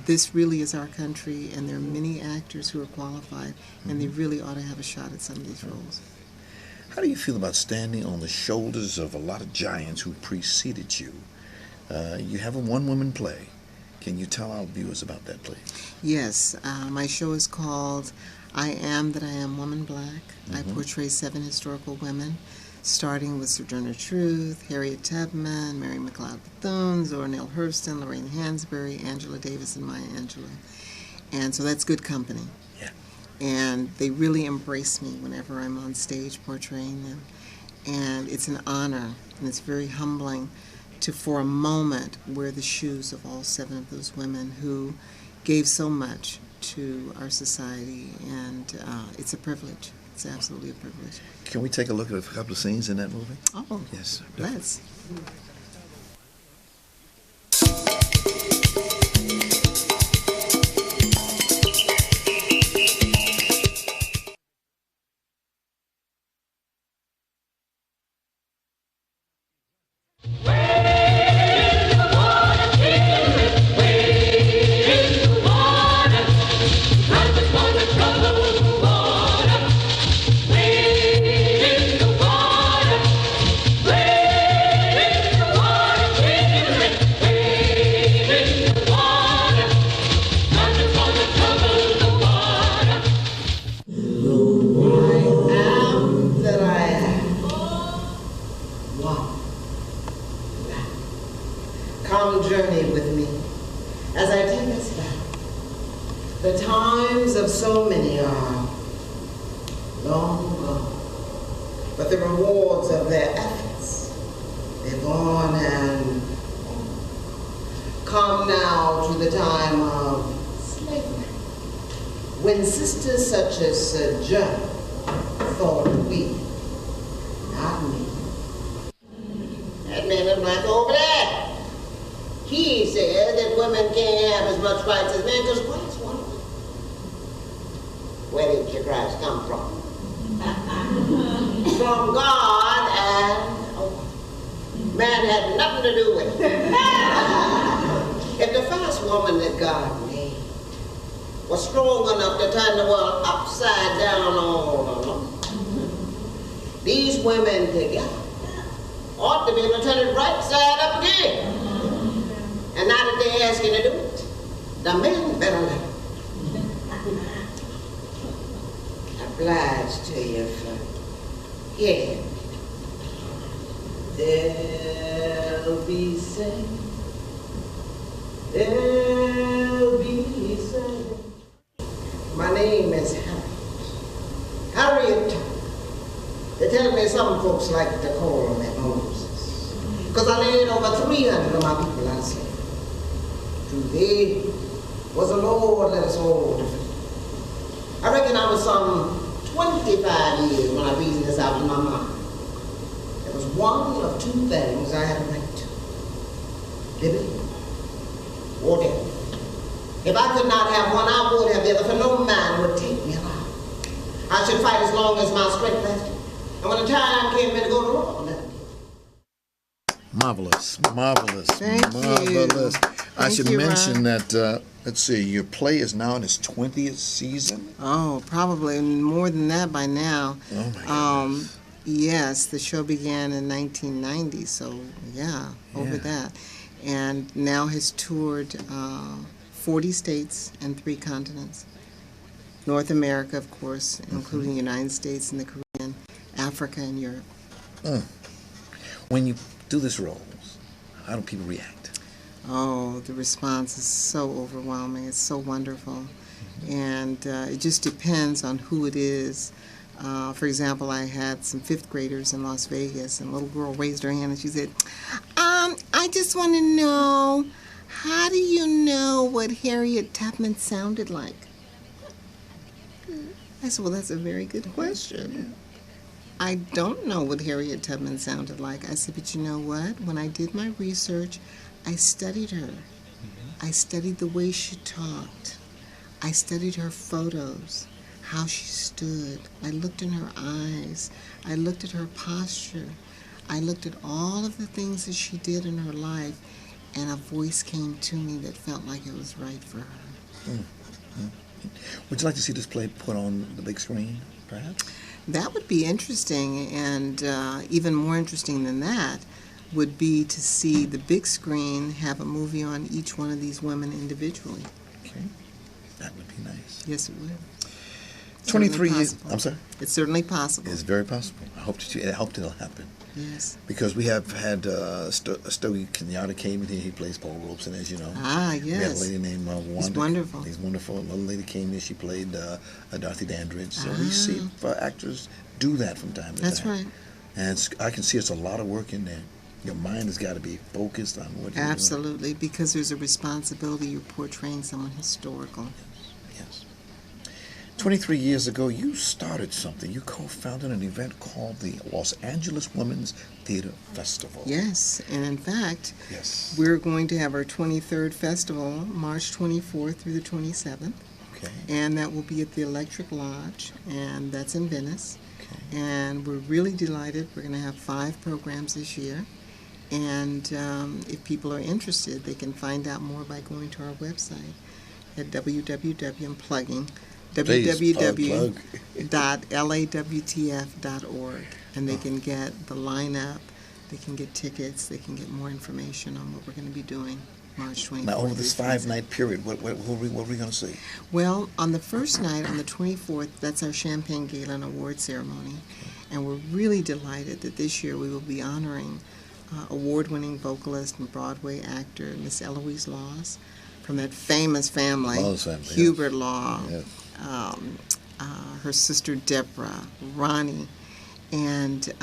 this really is our country, and there are many actors who are qualified, and they really ought to have a shot at some of these roles. How do you feel about standing on the shoulders of a lot of giants who preceded you? You have a one-woman play. Can you tell our viewers about that, please? Yes, my show is called I Am That I Am Woman Black. I portray 7 historical women, starting with Sojourner Truth, Harriet Tubman, Mary McLeod Bethune, Zora Neale Hurston, Lorraine Hansberry, Angela Davis, and Maya Angelou. And so that's good company. Yeah. And they really embrace me whenever I'm on stage portraying them. And it's an honor, and it's very humbling to, for a moment, wear the shoes of all 7 of those women who gave so much to our society, and it's a privilege. It's absolutely a privilege. Can we take a look at a couple of scenes in that movie? Oh, Yes. let's. Come journey with me as I take us back. The times of so many are long gone, but the rewards of their efforts live on and on. Come now to the time of slavery, when sisters such as Sojourner thought we, not me. That man in black over there, he said that women can't have as much rights as men because whites want it. Where did your Christ come from? From God, and man had nothing to do with it. If the first woman that God made was strong enough to turn the world upside down all alone, these women together ought to be able to turn it right side up again. And now that they're asking to do it, the men better learn. Obliged to you for hearing me. They'll be saved. They'll be saved. My name is Harriet Tubman. They tell me some folks like to call me Moses, because I laid over 300 of my people out of slavery. To thee was the Lord let us all to free. I reckon I was some 25 years when I reasoned this out in my mind. There was one of 2 things I had a right to: liberty or death. If I could not have one, I would have the other, for no man would take me alive. I should fight as long as my strength lasted. And when the time came for me to go to war, let me. Marvelous, marvelous, Thank marvelous. you. I should you, mention Ron. that, let's see, your play is now in its 20th season. Oh, probably more than that by now. Oh, my goodness. Yes, the show began in 1990, so yeah, over Yeah. that. And now has toured 40 states and 3 continents. North America, of course, including the United States and the Caribbean, Africa and Europe. When you do this roles, how do people react? Oh, the response is so overwhelming. It's so wonderful. And it just depends on who it is. For example, I had some 5th graders in Las Vegas, and a little girl raised her hand and she said, I just want to know, how do you know what Harriet Tubman sounded like? I said, well, that's a very good question. I don't know what Harriet Tubman sounded like. I said, but you know what? When I did my research, I studied her. I studied the way she talked. I studied her photos, how she stood. I looked in her eyes. I looked at her posture. I looked at all of the things that she did in her life, and a voice came to me that felt like it was right for her. Would you like to see this play put on the big screen, perhaps? That would be interesting, and even more interesting than that would be to see the big screen have a movie on each one of these women individually. Okay. That would be nice. Yes, it would. 23 years. Possible. I'm sorry? It's certainly possible. It's very possible. I hope it'll happen. Yes. Because we have had Stogie Kenyatta came in here. He plays Paul Robeson, as you know. Ah, We had a yes. lady named Wanda. He's wonderful. He's wonderful. Another lady came in. She played Dorothy Dandridge. So we see actors do that from time to That's time. right. And I can see it's a lot of work in there. Your mind has got to be focused on what you're doing. Absolutely, because there's a responsibility. You're portraying someone historical. Yes. 23 years ago, you started something. You co-founded an event called the Los Angeles Women's Theater Festival. Yes, and in fact, Yes. we're going to have our 23rd festival, March 24th through the 27th. Okay. And that will be at the Electric Lodge, and that's in Venice. Okay. And we're really delighted. We're going to have 5 programs this year. And if people are interested, they can find out more by going to our website at www. www.lawtf.org, and they can get the lineup, they can get tickets, they can get more information on what we're going to be doing March 24th. Now, over this 5-night period, what are we going to see? Well, on the first night, on the 24th, that's our Champagne Gala and Award Ceremony, and we're really delighted that this year we will be honoring award-winning vocalist and Broadway actor Miss Eloise Laws from that famous family, Laws family, Hubert Law. Yes. Her sister Deborah, Ronnie, and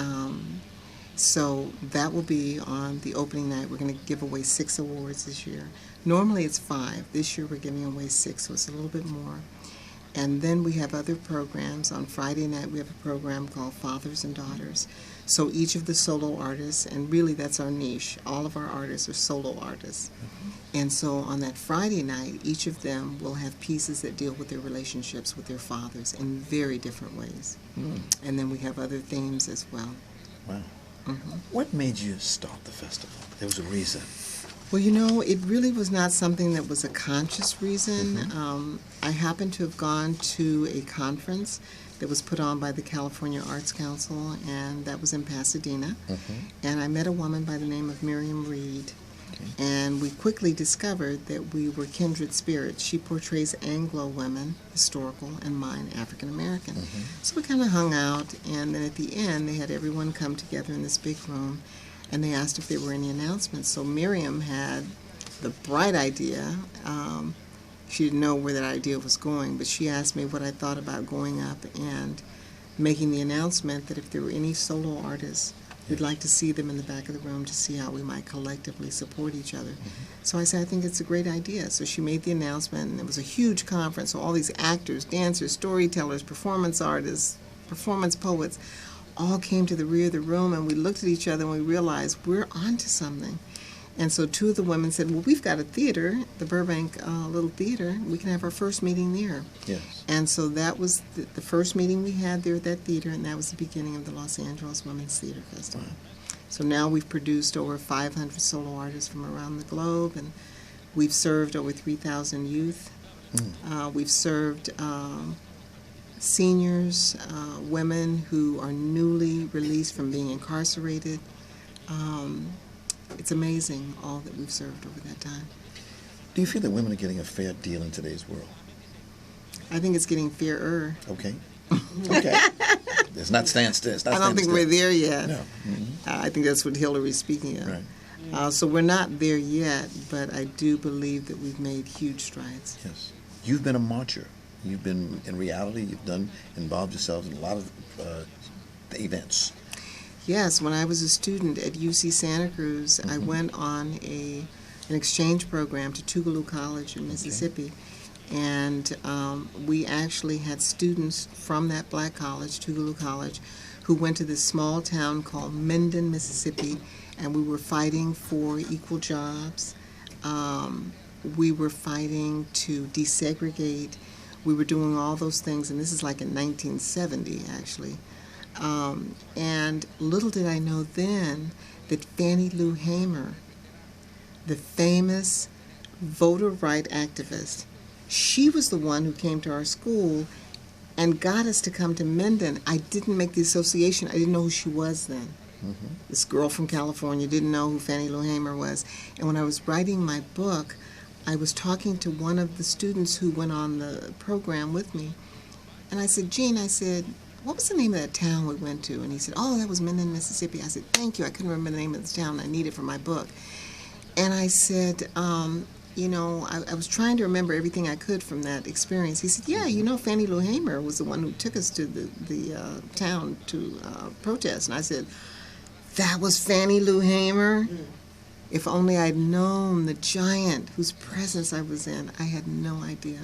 so that will be on the opening night. We're going to give away 6 awards this year. Normally it's 5. This year we're giving away 6, so it's a little bit more. And then we have other programs. On Friday night we have a program called Fathers and Daughters. So each of the solo artists, and really that's our niche, all of our artists are solo artists. And so on that Friday night, each of them will have pieces that deal with their relationships with their fathers in very different ways. And then we have other themes as well. Wow. What made you start the festival? There was a reason. Well, you know, it really was not something that was a conscious reason. I happened to have gone to a conference that was put on by the California Arts Council, and that was in Pasadena. And I met a woman by the name of Miriam Reed. And we quickly discovered that we were kindred spirits. She portrays Anglo women, historical, and mine, African American. So we kind of hung out, and then at the end, they had everyone come together in this big room, and they asked if there were any announcements. So Miriam had the bright idea. She didn't know where that idea was going, but she asked me what I thought about going up and making the announcement that if there were any solo artists, we'd like to see them in the back of the room to see how we might collectively support each other. So I said, I think it's a great idea. So she made the announcement, and it was a huge conference. So all these actors, dancers, storytellers, performance artists, performance poets, all came to the rear of the room, and we looked at each other and we realized we're onto something. And so two of the women said, well, we've got a theater, the Burbank Little Theater. We can have our first meeting there. Yes. And so that was the first meeting we had there at that theater, and that was the beginning of the Los Angeles Women's Theater Festival. Wow. So now we've produced over 500 solo artists from around the globe, and we've served over 3,000 youth. We've served seniors, women who are newly released from being incarcerated. It's amazing all that we've served over that time. Do you feel that women are getting a fair deal in today's world? I think it's getting fairer. Okay. Okay. It's not standstill. I don't think we're there yet. No. I think that's what Hillary's speaking of. Right. So we're not there yet, but I do believe that we've made huge strides. Yes. You've been a marcher. You've been, in reality, involved yourself in a lot of events. Yes, when I was a student at UC Santa Cruz, I went on an exchange program to Tougaloo College in Mississippi. And we actually had students from that black college, Tougaloo College, who went to this small town called Minden, Mississippi, and we were fighting for equal jobs. We were fighting to desegregate. We were doing all those things, and this is like in 1970, actually. And little did I know then that Fannie Lou Hamer, the famous voter right activist, she was the one who came to our school and got us to come to Minden. I didn't make the association. I didn't know who she was then. This girl from California didn't know who Fannie Lou Hamer was. And when I was writing my book, I was talking to one of the students who went on the program with me. And I said, Gene, what was the name of that town we went to? And he said, oh, that was Minden, Mississippi. I said, thank you. I couldn't remember the name of the town. I need it for my book. And I said, I was trying to remember everything I could from that experience. He said, yeah, Fannie Lou Hamer was the one who took us to the town to protest. And I said, that was Fannie Lou Hamer? If only I'd known the giant whose presence I was in. I had no idea.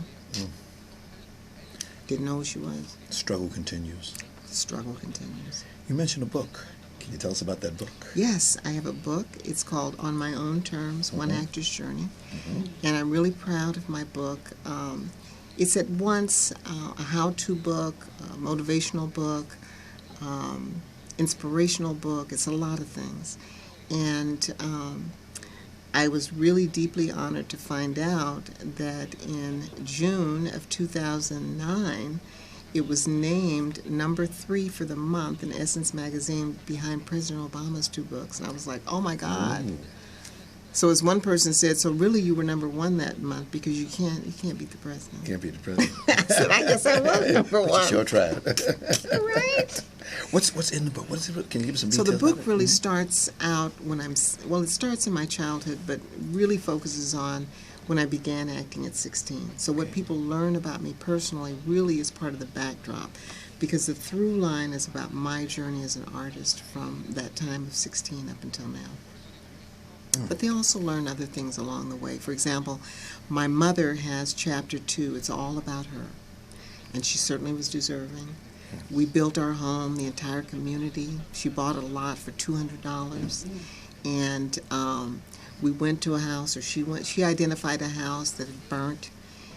Didn't know who she was. The struggle continues. The struggle continues. You mentioned a book. Can you tell us about that book? Yes, I have a book. It's called On My Own Terms, One Actor's Journey. And I'm really proud of my book. It's at once a how-to book, a motivational book, inspirational book. It's a lot of things. And I was really deeply honored to find out that in June of 2009, it was named number 3 for the month in Essence magazine behind President Obama's 2 books. And I was like, oh my God. Ooh. So as one person said, so really you were number 1 that month because you can't beat the president. Can't beat the president. I said, I guess I was number 1. You sure tried. Right? What's in the book? What is it? Can you give us some details? So the book really starts out it starts in my childhood, but really focuses on when I began acting at 16. So what people learn about me personally really is part of the backdrop, because the through line is about my journey as an artist from that time of 16 up until now. But they also learn other things along the way. For example, my mother has chapter 2. It's all about her, and she certainly was deserving. We built our home, the entire community. She bought a lot for $200, and we went to a house, or she identified a house that had burnt.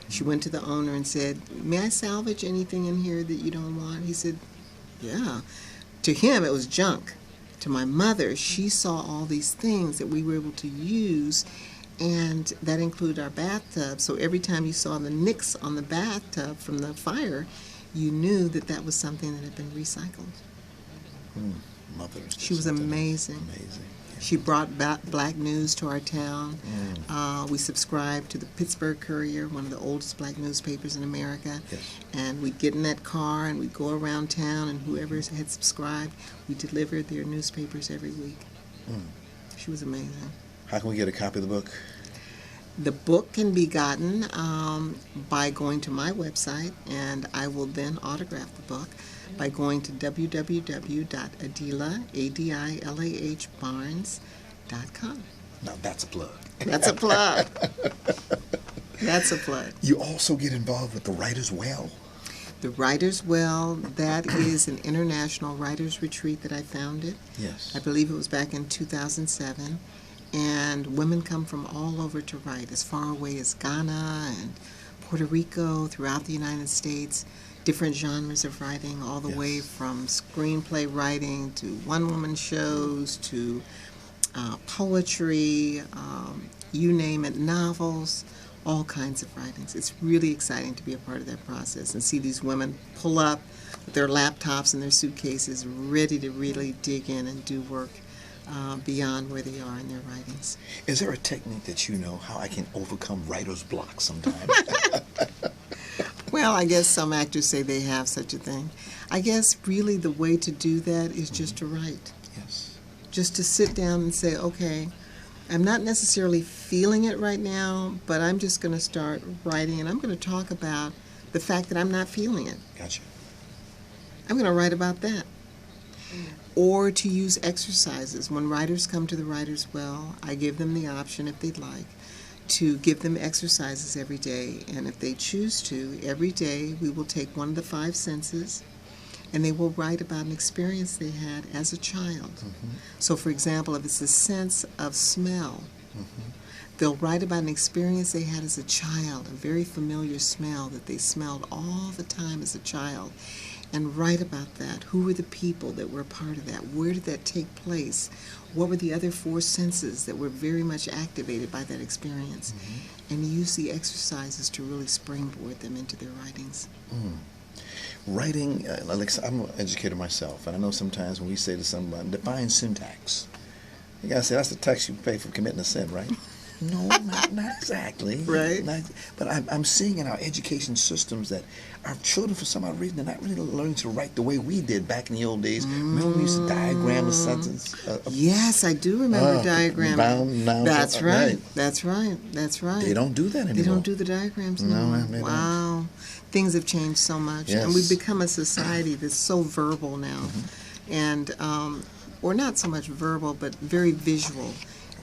She went to the owner and said, may I salvage anything in here that you don't want? He said, yeah. To him, it was junk. To my mother, she saw all these things that we were able to use, and that included our bathtub. So every time you saw the nicks on the bathtub from the fire, you knew that that was something that had been recycled. Mother. She was amazing. Amazing. She brought black news to our town. We subscribed to the Pittsburgh Courier, one of the oldest black newspapers in America. Yes. And we'd get in that car and we'd go around town, and whoever had subscribed, we delivered their newspapers every week. She was amazing. How can we get a copy of the book? The book can be gotten by going to my website, and I will then autograph the book by going to www.adilahbarnes.com. Now that's a plug. That's a plug. That's a plug. You also get involved with the Writers' Well. The Writers' Well, that is an international writers' retreat that I founded. Yes. I believe it was back in 2007. and women come from all over to write, as far away as Ghana and Puerto Rico, throughout the United States, different genres of writing, all the way from screenplay writing to one-woman shows to poetry, you name it, novels, all kinds of writings. It's really exciting to be a part of that process and see these women pull up with their laptops and their suitcases ready to really dig in and do work beyond where they are in their writings. Is there a technique that you know how I can overcome writer's block sometimes? Well, I guess some actors say they have such a thing. I guess really the way to do that is just to write. Yes. Just to sit down and say, okay, I'm not necessarily feeling it right now, but I'm just going to start writing, and I'm going to talk about the fact that I'm not feeling it. Gotcha. I'm going to write about that. Or to use exercises. When writers come to the Writer's Well, I give them the option, if they'd like, to give them exercises every day. And if they choose to, every day we will take one of the 5 senses, and they will write about an experience they had as a child. Mm-hmm. So, for example, if it's a sense of smell, they'll write about an experience they had as a child, a very familiar smell that they smelled all the time as a child, and write about that. Who were the people that were a part of that? Where did that take place? What were the other 4 senses that were very much activated by that experience? And use the exercises to really springboard them into their writings. Writing, like I'm an educator myself, and I know sometimes when we say to somebody, define syntax, you gotta say that's the tax you pay for committing a sin, right? No, not exactly. Right. But I'm seeing in our education systems that our children, for some odd reason, they're not really learning to write the way we did back in the old days. Remember we used to diagram a sentence? Yes, I do remember diagramming. Bound nouns. That's right. That's right. That's right. They don't do that anymore. They don't do the diagrams anymore. No, they wow. don't. Things have changed so much. Yes. And we've become a society that's so verbal now. And, or not so much verbal, but very visual.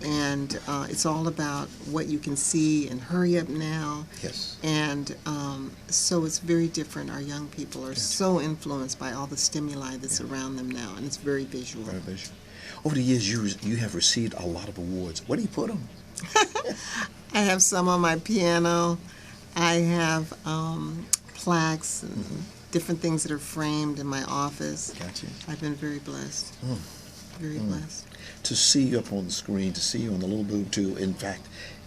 And it's all about what you can see and hurry up now. Yes. And so it's very different. Our young people are so influenced by all the stimuli that's around them now, and it's very visual. Very visual. Over the years, you have received a lot of awards. Where do you put them? I have some on my piano. I have plaques and different things that are framed in my office. Gotcha. I've been very blessed. Very blessed. To see you up on the screen, to see you on the little boob too. In fact,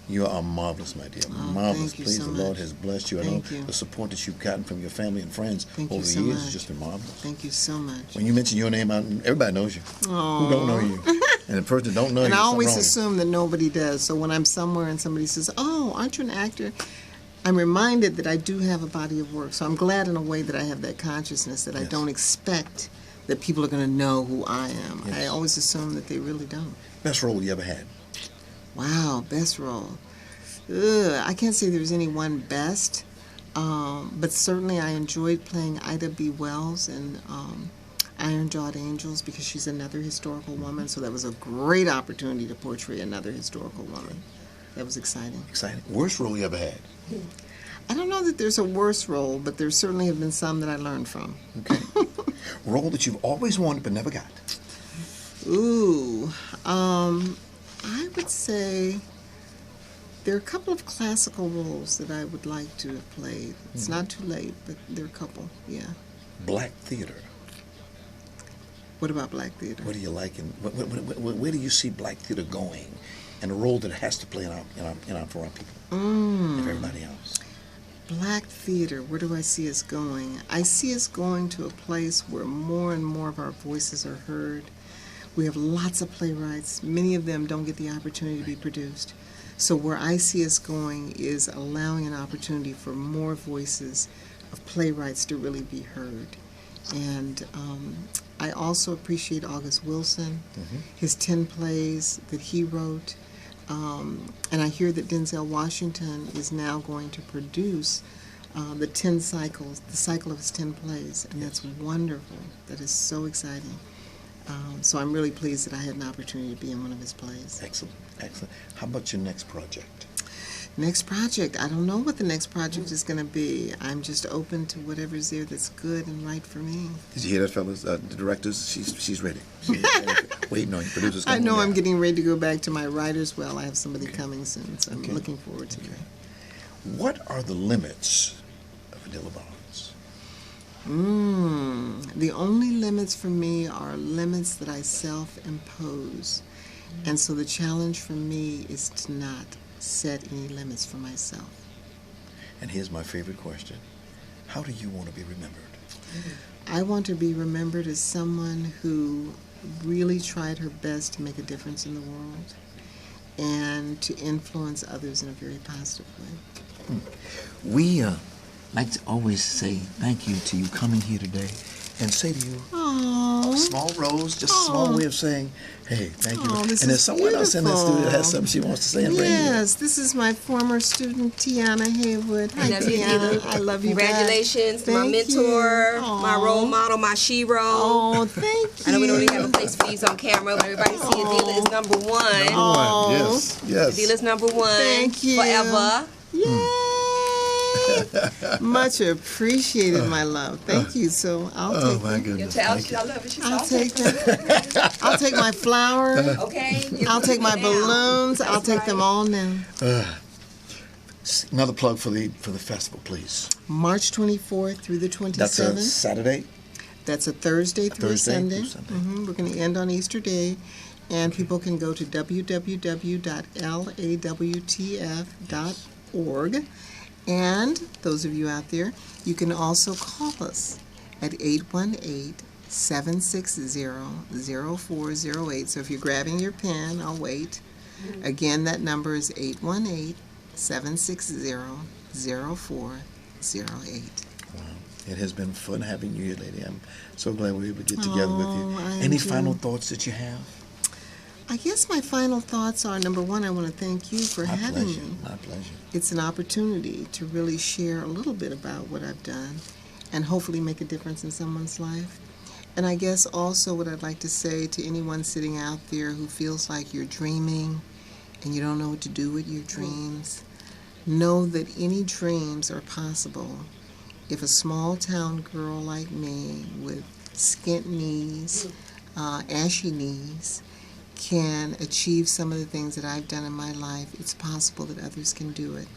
you are marvelous, my dear. Marvelous. Thank you Please, so the Lord much. has blessed you. I know Thank you. the support that you've gotten from your family and friends Thank over you the so years much. has just been marvelous. Thank you so much. When you mention your name out, everybody knows you. Aww. Who don't know you? And the person that don't know And you, I there's always something assume that nobody does. So when I'm somewhere and somebody says, "Oh, aren't you an actor?" I'm reminded that I do have a body of work. So I'm glad in a way that I have that consciousnly that I don't expect that people are going to know who I am. Yes. I always assume that they really don't. Best role you ever had? Wow, best role. I can't say there's any one best, but certainly I enjoyed playing Ida B. Wells in Iron-Jawed Angels because she's another historical woman, so that was a great opportunity to portray another historical woman. That was exciting. Exciting. Worst role you ever had? I don't know that there's a worse role, but there certainly have been some that I learned from. Okay. Role that you've always wanted but never got? Ooh, I would say there are a couple of classical roles that I would like to have played. It's not too late, but there are a couple, yeah. Black theater. What about black theater? What do you like, and where do you see black theater going, and a role that it has to play for our people and for everybody else? Black theater, where do I see us going? I see us going to a place where more and more of our voices are heard. We have lots of playwrights. Many of them don't get the opportunity to be produced. So where I see us going is allowing an opportunity for more voices of playwrights to really be heard. And I also appreciate August Wilson, his 10 plays that he wrote. And I hear that Denzel Washington is now going to produce the 10 cycles, the cycle of his 10 plays, and that's wonderful. That is so exciting. So I'm really pleased that I had an opportunity to be in one of his plays. Excellent, excellent. How about your next project? Next project, I don't know what the next project is going to be. I'm just open to whatever's there that's good and right for me. Did you hear that, fellas? The directors, she's ready. Waiting on you. Producers I coming know on I'm down. getting ready to go back to my writer's well. I have somebody coming soon, so I'm looking forward to that. What are the limits of Adilah Barnes? The only limits for me are limits that I self-impose. And so the challenge for me is to not set any limits for myself. And here's my favorite question. How do you want to be remembered? I want to be remembered as someone who really tried her best to make a difference in the world and to influence others in a very positive way. We like to always say thank you to you coming here today and say to you, Aww. a small rose, just a small way of saying, hey, thank you. Oh, this and there's is someone else in the studio that has beautiful. something she wants to say and bring you. Yes, this is my former student, Tiana Haywood. Hi, Tiana. I love you. Congratulations to my Thank mentor, you. my role model, my shero. Oh, thank you. I know we don't even have a place for these on camera, but everybody see Adilah is number one. Yes, yes. Adilah's number one. Thank you. Forever. Yay! Much appreciated, my love. Thank you. So I'll Oh, take my them. goodness. I Thank you. love it. She's I'll all take them. I'll take my flowers. Okay. I'll take my Now. balloons. I'll take them all now. Another plug for the festival, please. March 24th through the 27th. That's a Saturday. That's a Thursday through a Thursday Sunday. through Sunday. We're going to end on Easter Day. And people can go to www.lawtf.org. And those of you out there, you can also call us at 818-760-0408. So if you're grabbing your pen, I'll wait. Again, that number is 818-760-0408. It has been fun having you here, lady. I'm so glad we were able to get together with you. I am Any too. final thoughts that you have? I guess my final thoughts are, number one, I want to thank you for My having pleasure. me. My pleasure. It's an opportunity to really share a little bit about what I've done and hopefully make a difference in someone's life. And I guess also what I'd like to say to anyone sitting out there who feels like you're dreaming and you don't know what to do with your dreams, know that any dreams are possible if a small town girl like me with skint knees, ashy knees, can achieve some of the things that I've done in my life. It's possible that others can do it.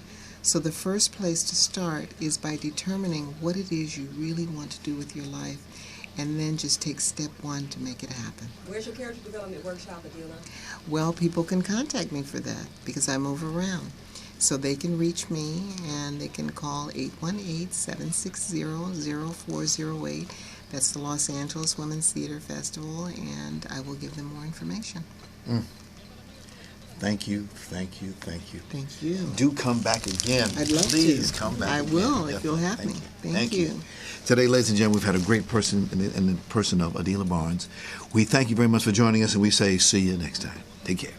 So the first place to start is by determining what it is you really want to do with your life, and then just take step one to make it happen. Where's your character development workshop, Adilah? Well, people can contact me for that because I move around. So they can reach me and they can call 818-760-0408. That's the Los Angeles Women's Theater Festival, and I will give them more information. Thank you, thank you, thank you. Thank you. Do come back again. I'd love to. Please come back I again. will if you'll have Definitely. me. Thank you. Today, ladies and gentlemen, we've had a great person in the person of Adilah Barnes. We thank you very much for joining us, and we say see you next time. Take care.